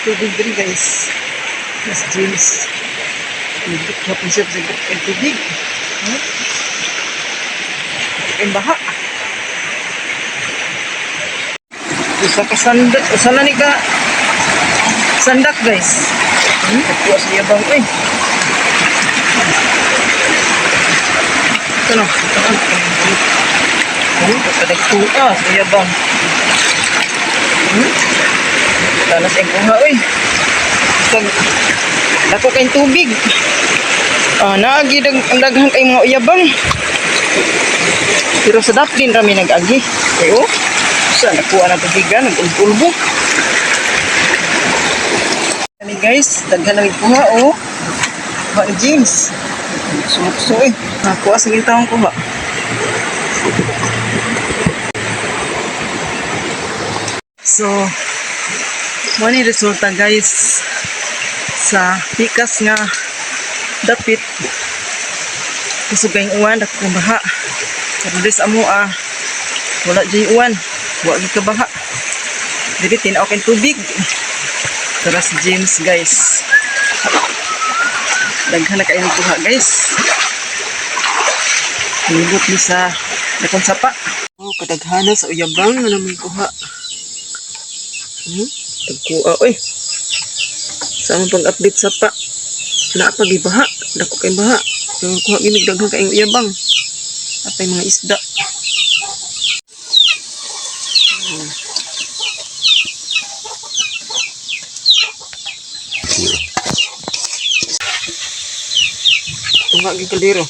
tubig diri guys. Mas jeans. Tubig hapon siya sa tubig. Ang baha. Usa ka sandak, usa na ni ka sandak guys. Kapwa siya bang ito no. Kadagtuka siya bang. Tanas ang kuha Dako kayong tubig. Naagi ang daghan kay mga uyabang. Pero sa daplin rami nag-agi. Ayo. Saan nakuha na tubigan, nag-ulbo. Kani guys, daghan ang kuha Kuha ni James. Sumukso Nakuha sa gintawang kuha. So, mani resulta guys sa pikas nga dapit kusugay uwan dakong baha pero dis amo wala jay uwan wala ka baha dili tinaw kay tubig para si James guys daghan na kayo kuha guys nilibot ni sa dakong sapa kadaghanan sa uyabang nga naman kuha tagkuha sa among pag-update sa pa napagibaha dako kay baha pero kuha gini daghan kay uyabang atay mga isda tunga gi kaldero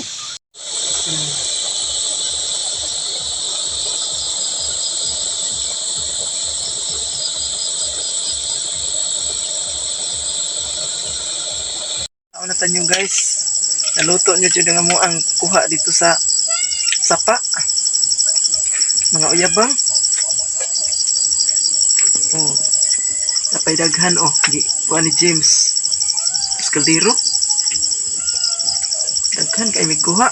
natan nyo guys naluto nyo dyan nga mo ang kuha dito sa sapa mga uyabang napay daghan kuha ni James Escaldero daghan kay may kuha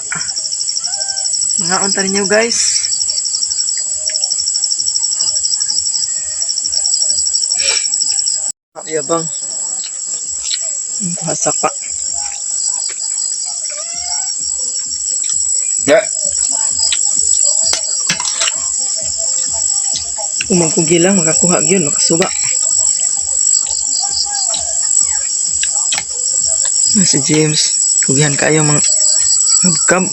mga untan nyo guys uyabang kuha sapa umang kugilang makakuha gyud makasuba si James kugihan kayo mga kabkab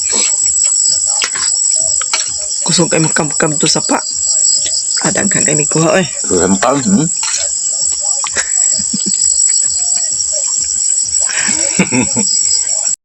kusog kay makabkab to sapa adaghan kay mikuha Rempang